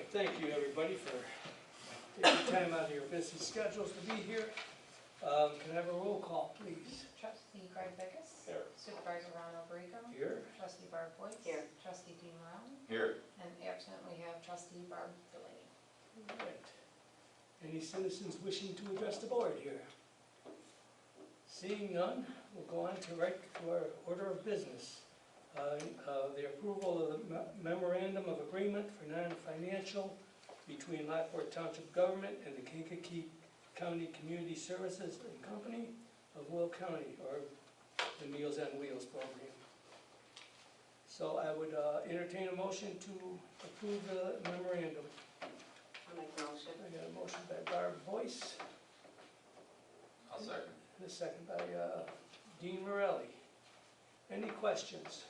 Thank you, everybody, for taking time out of your busy schedules to be here. Can I have a roll call, please? Trustee Greg Bickus. Here. Supervisor Ronald Rico. Here. Trustee Barb Boyce. Here. Trustee Dean Brown. Here. And absent we have Trustee Barb Delaney. All right. Any citizens wishing to address the board here? Seeing none, we'll go on to our order of business. The approval of the memorandum of agreement for non-financial between Lockport Township Government and the Kankakee County Community Services and Company of Will County, or the Meals on Wheels program. So I would entertain a motion to approve the memorandum. I'll make the motion. I got a motion by Barb Boyce. I'll second. The second by Dean Morelli. Any questions?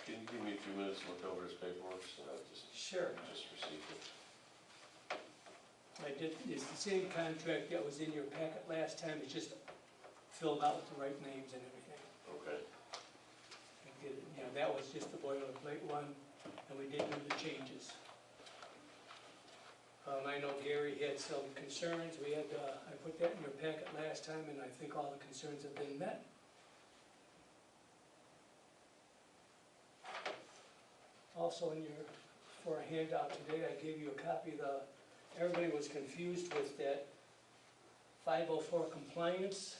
Can you give me a few minutes to look over his paperwork so I Sure. just received it? I did, it's the same contract that was in your packet last time, it's just filled out with the right names and everything. Okay. I did it, you know, that was just the boilerplate one, and we did do the changes. I know Gary had some concerns, we had, I put that in your packet last time, and I think all the concerns have been met. Also for a handout today, I gave you a copy of everybody was confused with that 504 compliance.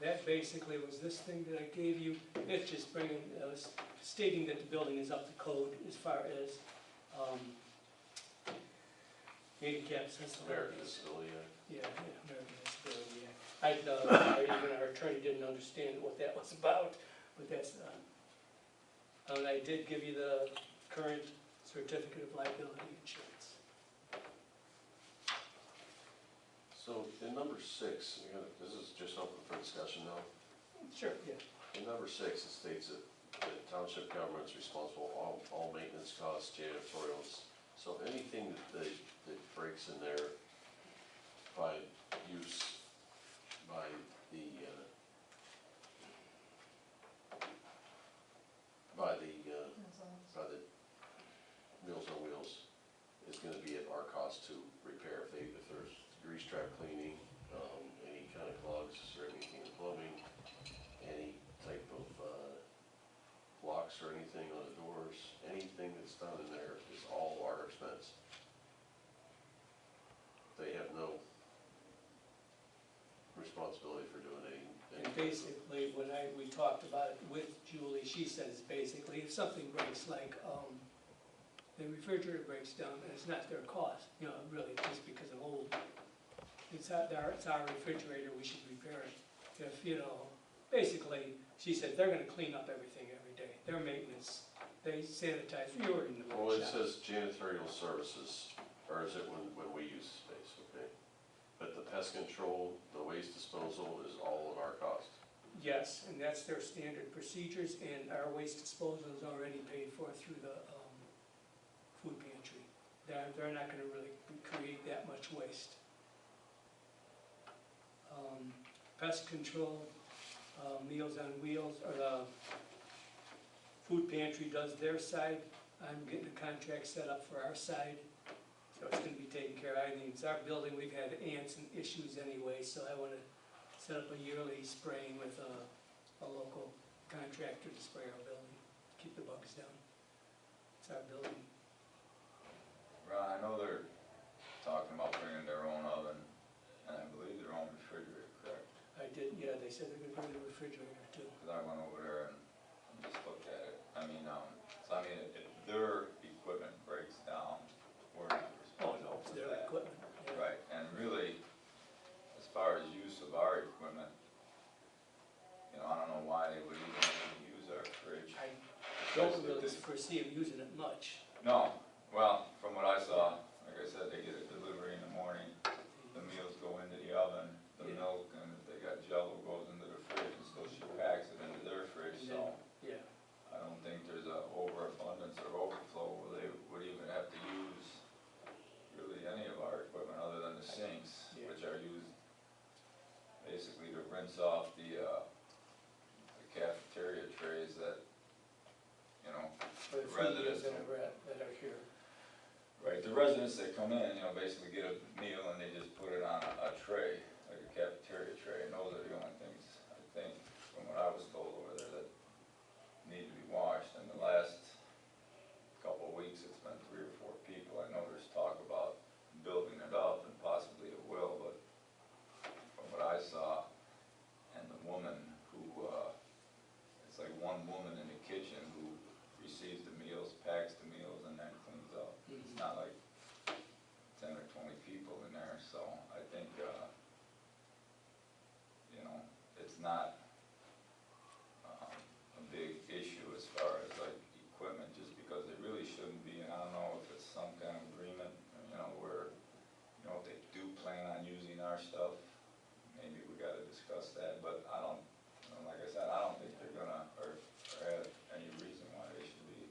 That basically was this thing that I gave you. It's just bringing, stating that the building is up to code as far as handicap accessibility. American Disability Act. Yeah, American Disability Act. Even our attorney didn't understand what that was about, but that's, and I did give you the current certificate of liability insurance. So in number 6, this is just open for discussion now. Sure, yeah. In number 6, it states that the township government is responsible for all maintenance costs, janitorials. So anything that breaks in there by use by the Meals on Wheels is going to be at our cost to repair. If there's grease trap cleaning, any kind of clogs or anything in plumbing, any type of locks or anything on the doors, anything that's done in there is all our expense. They have no responsibility for doing anything. And basically, when we talked about it with Julie, she says basically if something breaks, like the refrigerator breaks down, and it's not their cost, you know, really, just because of old. It's our refrigerator, we should repair it. If, you know, basically, she said they're going to clean up everything every day. Their maintenance, they sanitize. You already know. Well, it says janitorial services, or is it when we use the space? Okay, but the pest control, the waste disposal is all of our cost. Yes, and that's their standard procedures, and our waste disposal is already paid for through the food pantry. They're not going to really create that much waste. Pest control, Meals on Wheels, or the food pantry does their side. I'm getting a contract set up for our side, so it's going to be taken care of. I mean, it's our building, we've had ants and issues anyway, so I want to set up a yearly spraying with a local contractor to spray our building, keep the bugs down. It's our building. Ron, I know they're talking about bringing their own oven they said they're gonna bring the refrigerator too. Cause I went over there and just looked at it. If their equipment breaks down, we're not Oh, responsible no, it's for their that. equipment, yeah. Right, and really, as far as use of our equipment, I don't know why they would even need to use our fridge. I don't Especially really this- foresee them using it much. No, well, from what I saw, like I said, they get a delivery in the morning, the meals go into the oven, the Yeah. milk, and if they got Jell-O goes into the fridge, and so she packs it into their fridge, And so then, yeah, I don't think there's a overabundance or overflow where they would even have to use really any of our equipment other than the sinks, Yeah. which are used basically to rinse off the cafeteria trays that, for the The few years residents. that are here. right, the residents that come in, basically get a meal and they just put it on a tray, like a cafeteria tray, and those are the only things, I think, from what I was told over there, that need to be washed. In the last couple of weeks, it's been 3 or 4 people. I know there's talk about building it up, and possibly it will, but from what I saw, and the woman who, it's like one woman in the kitchen who receives the meals, packs the meals, and then cleans up. It's not like 10 or 20 people in there, so I think, it's not a big issue as far as like equipment, just because they really shouldn't be, and I don't know if it's some kind of agreement, where, if they do plan on using our stuff, maybe we gotta discuss that, but I don't, like I said, I don't think they're gonna, or have any reason why they should be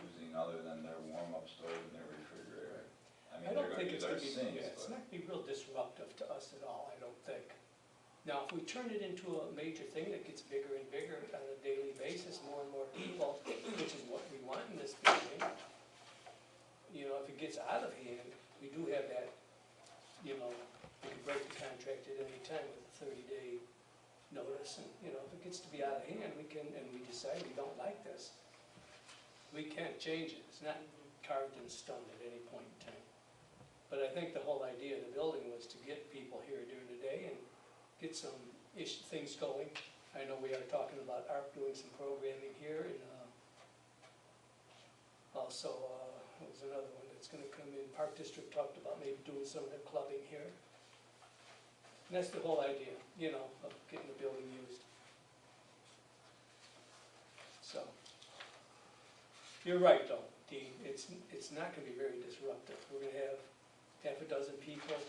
using other than their warm-up stove and their refrigerator. I don't think it's their gonna be, sinks, yeah, it's but- not gonna be real disruptive to us at all, I don't think. Now, if we turn it into a major thing that gets bigger and bigger on a daily basis, more and more people, which is what we want in this building, if it gets out of hand, we do have that, we can break the contract at any time with a 30-day notice, and, if it gets to be out of hand, we can, and we decide we don't like this, we can't change it, it's not carved in stone at any point in time. But I think the whole idea of the building was to get people here during the day and get some things going. I know we are talking about ARP doing some programming here, and also, what was another one that's gonna come in, Park District talked about maybe doing some of their clubbing here. And that's the whole idea, of getting the building used. So, you're right though, Dean, it's not gonna be very disruptive. We're gonna have half a dozen people.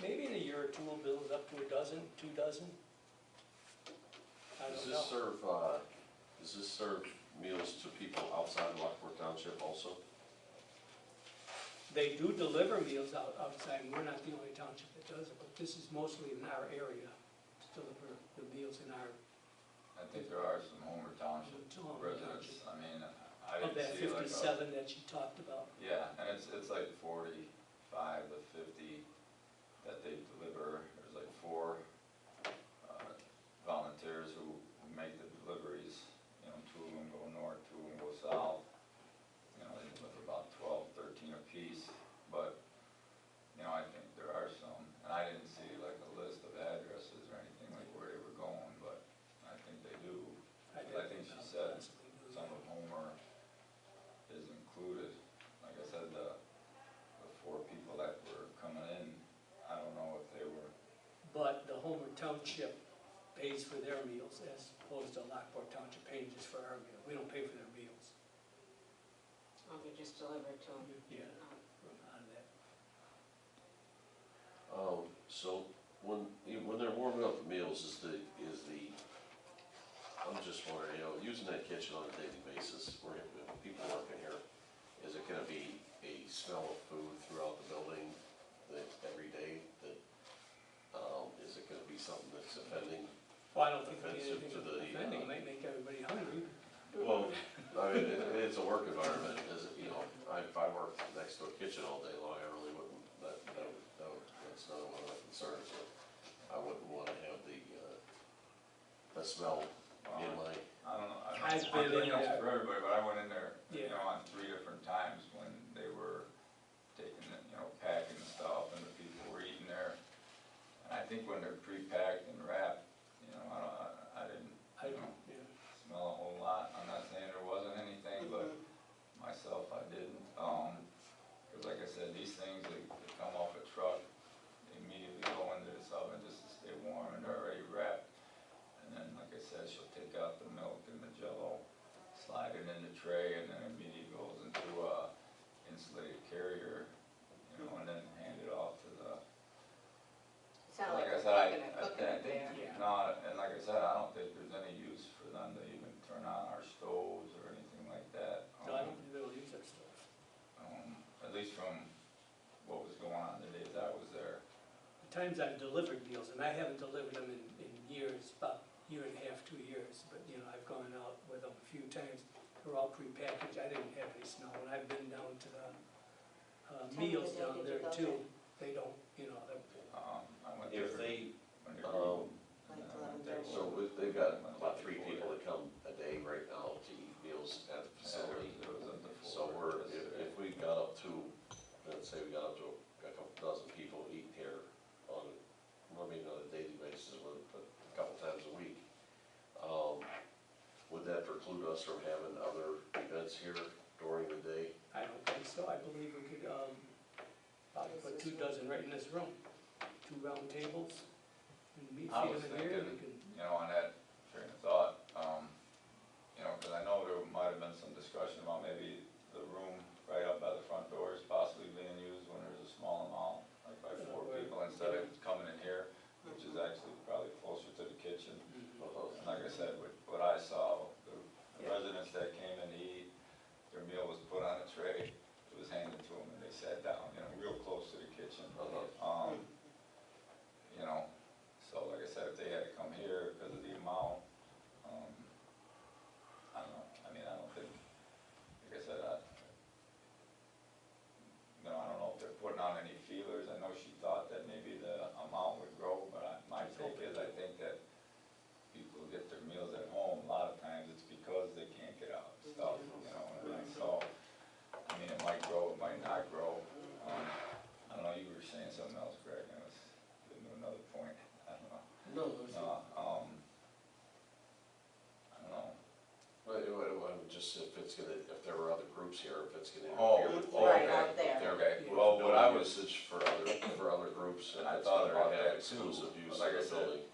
Maybe in a year or two, we'll build it up to 12 dozen. I Does don't this know. serve meals to people outside of Lockport Township also? They do deliver meals outside, and we're not the only township that does it, but this is mostly in our area, to deliver the meals in our, I think there are some Homer Township Homer residents, Township. I of didn't that see like 57 that she talked about. yeah, and it's like 45 to 50 that they deliver. There's like 4 volunteers who make the deliveries, 2 of them go north, 2 of them go south. They deliver about 12, 13 apiece, but, I think there are some, and I didn't see like a list of addresses or anything like where they were going, but I think they do. I think she said some of Homer is included. Like I said, the 4 people that were coming in, I don't know if they were, But the Homer Township pays for their meals as opposed to Lockport Township paying just for our meals. We don't pay for their meals. We just delivered to them. Yeah, from out of that. So when they're warming up the meals, I'm just wondering, using that kitchen on a daily basis, where people working here, is it gonna be a smell of food throughout the building that every day that, is it gonna be something that's offending? Well, I don't think it'll be Offensive anything to the, offending, it might make everybody hungry. Well, it's a work environment, if I worked next to a kitchen all day long, I really wouldn't, that's not one of my concerns, but I wouldn't wanna have the smell in my, I don't know, I've I'm been in bringing up there. for everybody, but I went in there, Yeah. on 3 different times when they were taking, packing stuff and the people were eating there. And I think when they're pre-packed and wrapped, times I've delivered meals, and I haven't delivered them in years, about a year and a half, 2 years, but, you know, I've gone out with them a few times. They're all prepackaged, I didn't have any smell, and I've been down to the meals Time of down the day there did you go too. They don't, you know, they're, I went If there they, when they Like and I went there 11:30. so they've got about 3 people that come a day right now to eat meals at the facility. It was up to So 4 if we got up to, let's say we got up to a couple dozen people eating here on, well, maybe not a daily basis, but a couple times a week, would that preclude us from having other events here during the day? I don't think so. I believe we could, probably put 2 dozen right in this room. 2 round tables, and meet, I feed was them in here, we thinking, can, you know, on that train of thought, you know, because I know there might have been some discussion about maybe the room right up by the front doors possibly being used when there's a small amount, like by 4 people, instead of coming in here, which is actually probably closer to the kitchen. And like I said, what I saw, the residents that came in to eat, their meal was put on a tray, it was handed to them, and they sat down, you know, real close to the kitchen. You know, so like I said, if they had to come here because of the amount, I don't know, I mean, I don't think, like I said, you know, I don't know if they're putting on any feelers. I know she thought that maybe the amount would grow, but my take is, I think that people who get their meals at home, a lot of times it's because they can't get out and stuff, you know, and so, I mean, it might grow, it might not grow. I don't know, you were saying something else, Greg, and it was getting to another point, I don't know. No, I don't know. But it would just, if it's gonna, if there were other groups here, if it's gonna Oh, interfere with. Right, okay, out there. okay, Yeah. well, what I No was, usage for other groups, and and I it's thought gonna about have that too, exclusive use but of like I the said, building.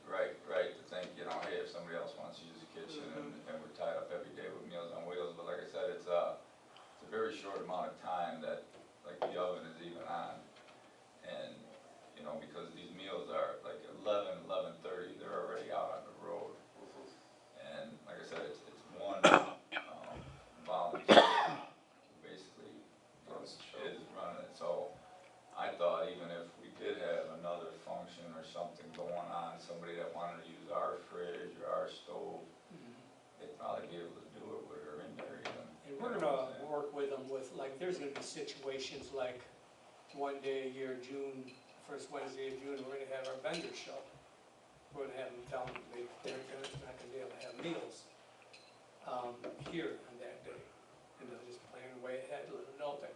right, to think, you know, hey, if somebody else wants to use the kitchen and we're tied up every day with Meals on Wheels, but like I said, it's a very short amount of time that, like, the oven is even on. And, you know, because these meals are like 11:30, they're already out on the road. And like I said, it's one, volunteer who basically Runs the show. is running it. So I thought even if we did have another function or something going on, somebody that wanted to use our fridge or our stove, they'd probably be able to do it with her in there even. and we're gonna work with them with, like, there's gonna be situations like one day a year, June, first Wednesday of June, we're gonna have our vendors show. We're gonna have them tell them they're not gonna be able to have meals, here on that day. And they'll just plan way ahead, let them know that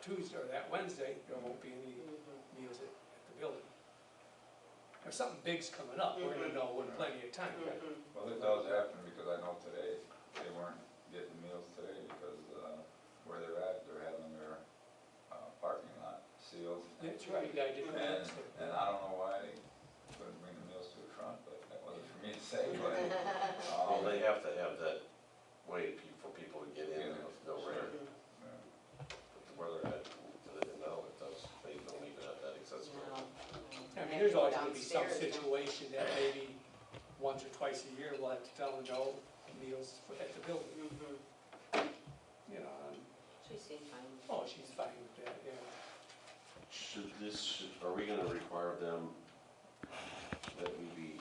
Tuesday or that Wednesday, there won't be any meals at the building. If something big's coming up, we're gonna know in plenty of time, right? Well, it does happen because I know today, they weren't getting meals today because, where they're at, they're having their, parking lot sealed. That's right, yeah, I did And, that. and I don't know why they couldn't bring the meals to the front, but that wasn't for me to say, but, Well, they have to have that way for people to get in with no Sure. rare. yeah. Where they're at, no, it does, they don't even have that accessibility. I mean, there's always gonna be some situation that maybe once or twice a year, we'll have to tell them no meals at the building, you know, She seemed fine. oh, she's fine with that, yeah. Are we gonna require them that we be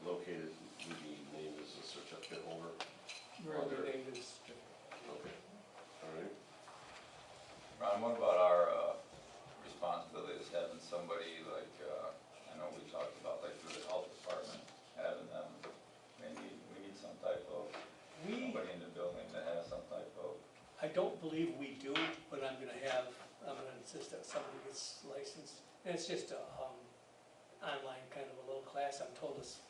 located, we be named as a certificate holder? Where their name is, Okay, all right. Ron, what about our, responsibilities, having somebody like, I know we talked about like through the health department, having them, maybe we need some type of, somebody in the building that has some type of, I don't believe we do, but I'm gonna insist that somebody gets licensed. And it's just a, online kind of a little class, I'm told it's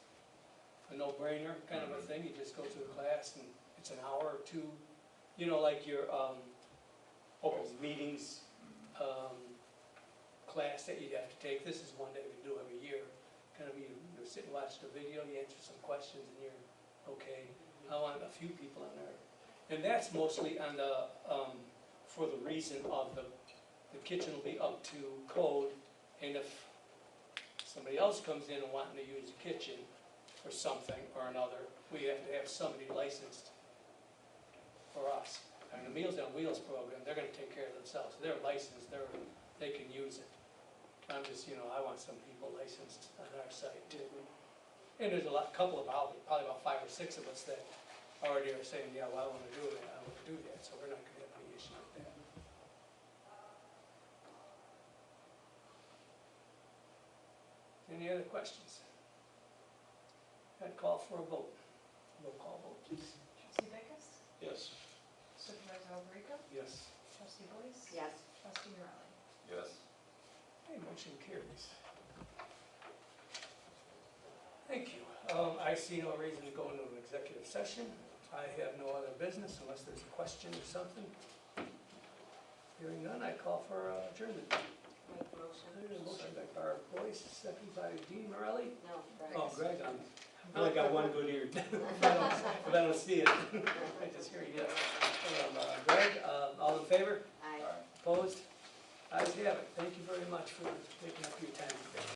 a no-brainer kind of a thing, you just go through the class and it's an hour or 2, you know, like your, open meetings, class that you have to take. This is one that we do every year, kind of you sit and watch the video, you answer some questions and you're okay. I want a few people in there. And that's mostly on the, for the reason of the kitchen will be up to code, and if somebody else comes in and wanting to use the kitchen for something or another, we have to have somebody licensed for us. I mean, the Meals on Wheels program, they're gonna take care of themselves, they're licensed, they can use it. I'm just, I want some people licensed on our side too. And there's couple of, probably about 5 or 6 of us that already are saying, yeah, well, I wanna do that, I wanna do that, so we're not gonna have any issue with that. Any other questions? I'd call for a vote. Roll call vote, please. Trustee Bickes? Yes. Supervisor Alberico? Yes. Trustee Boyce? Yes. Trustee Morelli? Yes. Okay, motion carries. Thank you. I see no reason to go into an executive session. I have no other business unless there's a question or something. Hearing none, I call for adjournment. Make the motion. Motion by Barb Boyce, second by Dean Morelli. No, Greg. Oh, Greg, I only got one good ear. If I don't see it, I just hear yes. Greg, all in favor? Aye. All right. Opposed? Ayes have it. Thank you very much for taking up your time today.